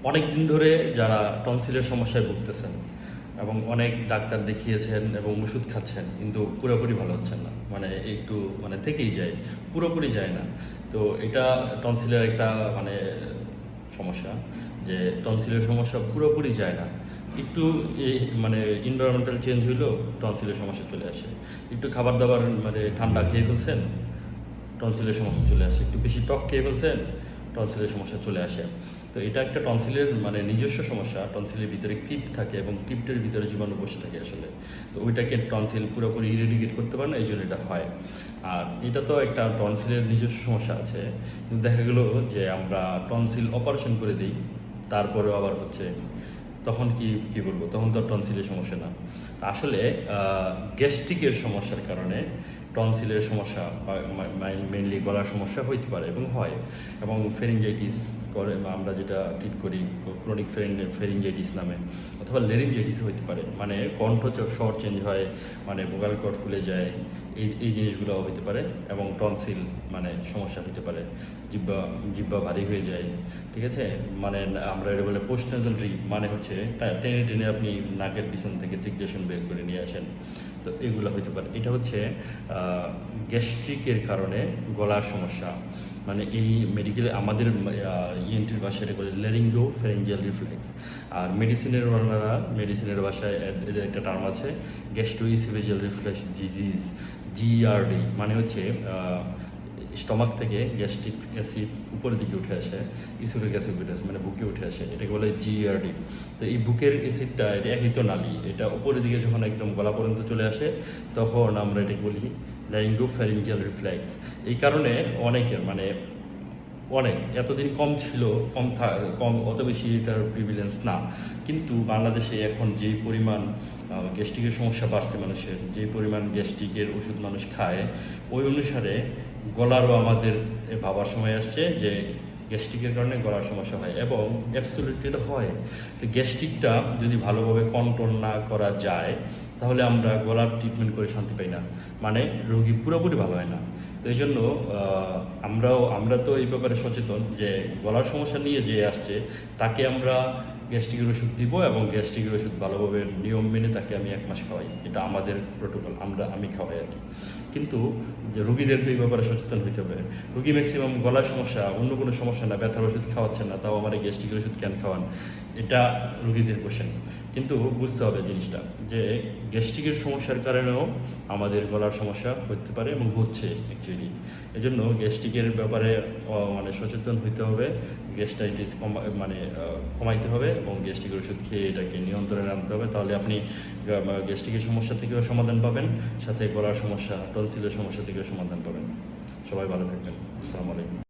অনেক দিন ধরে যারা টনসিলের সমস্যায় ভুগতেছেন এবং অনেক ডাক্তার দেখিয়েছেন এবং ওষুধ খাচ্ছেন কিন্তু পুরোপুরি ভালো হচ্ছেন না, মানে একটু থেকেই যায়, পুরোপুরি যায় না। তো এটা টনসিলের একটা সমস্যা, যে টনসিলের সমস্যা পুরোপুরি যায় না। একটু এনভায়রনমেন্টাল চেঞ্জ হইলেও টনসিলের সমস্যা চলে আসে। একটু খাবার দাবার ঠান্ডা খেয়ে ফেলছেন, টনসিলের সমস্যা চলে আসে। একটু বেশি টক খেয়ে ফেলছেন, টনসিলের সমস্যা চলে আসে। তো এটা একটা টনসিলের নিজস্ব সমস্যা। টনসিলের ভিতরে ক্লিপ থাকে এবং ক্লিপটের ভিতরে জীবাণু বসে থাকে আসলে। তো ওইটাকে টনসিল পুরোপুরি ইরেডিকেট করতে পারে না, এই জন্য এটা হয়। আর এটা তো একটা টনসিলের নিজস্ব সমস্যা আছে, কিন্তু দেখা গেলো যে আমরা টনসিল অপারেশন করে দিই, তারপরেও আবার হচ্ছে, তখন কি বলবো, তখন তো টনসিলের সমস্যা না। আসলে গ্যাস্ট্রিকের সমস্যার কারণে টনসিলের সমস্যা মেইনলি গলার সমস্যা হইতে পারে এবং হয়। এবং ফেরিনজাইটিস করে, আমরা যেটা ট্রিট করি ক্রনিক ফেরিনজাইটিস নামে, অথবা লেরিনজাইটিস হইতে পারে, কণ্ঠ স্বর চেঞ্জ হয়, ভোকাল কর্ড ফুলে যায়, এই জিনিসগুলো হইতে পারে। এবং টনসিল সমস্যা হইতে পারে, জিহ্বা জিহ্বা ভারী হয়ে যায়, ঠিক আছে। আমরা এটা বলে পোস্ট নেজাল ড্রিপ, হচ্ছে টেনে টেনে আপনি নাকের পিছন থেকে সিক্রেশন বের করে নিয়ে আসেন। তো এগুলো হইতে পারে। এটা হচ্ছে গ্যাস্ট্রিকের কারণে গলার সমস্যা। এই মেডিকেলে আমাদের ইএনটির ভাষায় এটা বলে ল্যারিঙ্গো ফ্যারিঞ্জিয়াল রিফ্লেক্স। আর মেডিসিনের ভাষায় এদের একটা টার্ম আছে, গ্যাস্ট্রোইসোফেজিয়াল রিফ্লেক্স ডিজিজ, জিআরডি। হচ্ছে স্টমাক থেকে গ্যাস্ট্রিক অ্যাসিড উপরের দিকে উঠে আসে, ইসোফেজিক অ্যাসিড বুকে উঠে আসে, এটাকে বলে জিআরডি। তো এই বুকের অ্যাসিডটা, এটা একই তো নালী, এটা উপরের দিকে যখন একদম গলা পর্যন্ত চলে আসে, তখন আমরা এটাকে বলি ল্যারিঙ্গোফ্যারিঞ্জিয়াল রিফ্লেক্স। এই কারণে অনেকের অনেক এতদিন কম ছিল, কম অত বেশি এটার প্রিভিলেন্স না। কিন্তু বাংলাদেশে এখন যেই পরিমাণ গ্যাস্ট্রিকের সমস্যা বাড়ছে, মানুষের যেই পরিমাণ গ্যাস্ট্রিকের ওষুধ মানুষ খায়, ওই অনুসারে গলারও আমাদের ভাবার সময় আসছে যে গ্যাস্ট্রিকের কারণে গলার সমস্যা হয়, এবং অ্যাবসলিউটলি এটা হয়। তো গ্যাস্ট্রিকটা যদি ভালোভাবে কন্ট্রোল না করা যায়, তাহলে আমরা গলার ট্রিটমেন্ট করে শান্তি পাই না, রোগী পুরোপুরি ভালো হয় না। তো এই জন্য আমরা তো এই ব্যাপারে সচেতন যে গলার সমস্যা নিয়ে যে আসছে, তাকে আমরা গ্যাস্ট্রিকের ওষুধ দিব, এবং গ্যাস্ট্রিকের ওষুধ ভালোভাবে নিয়ম মেনে তাকে আমি 1 মাস খাওয়াই। এটা আমাদের প্রোটোকল, আমি খাওয়াই আর কি। কিন্তু যে রোগীদেরকে এই ব্যাপারে সচেতন হইতে হবে। রোগী ম্যাক্সিমাম গলার সমস্যা, অন্য কোনো সমস্যা না, ব্যথার ওষুধ খাওয়াচ্ছেন না, তাও আমার গ্যাস্ট্রিকের ওষুধ কেন খাওয়ান, এটা রোগীদের কোশ্চেন। কিন্তু বুঝতে হবে জিনিসটা, যে গ্যাস্ট্রিকের সমস্যার কারণেও আমাদের গলার সমস্যা হতে পারে এবং হচ্ছে অ্যাকচুয়ালি। এজন্য গ্যাস্ট্রিকের ব্যাপারে সচেতন হইতে হবে, গ্যাস্ট্রাইটিস কমাইতে হবে, এবং গ্যাস্ট্রিকের ওষুধ খেয়ে এটাকে নিয়ন্ত্রণে আনতে হবে। তাহলে আপনি গ্যাস্ট্রিকের সমস্যা থেকেও সমাধান পাবেন, সাথে গলার সমস্যা, টনসিলের সমস্যা থেকেও সমাধান পাবেন। সবাই ভালো থাকবেন। আসসালামু আলাইকুম।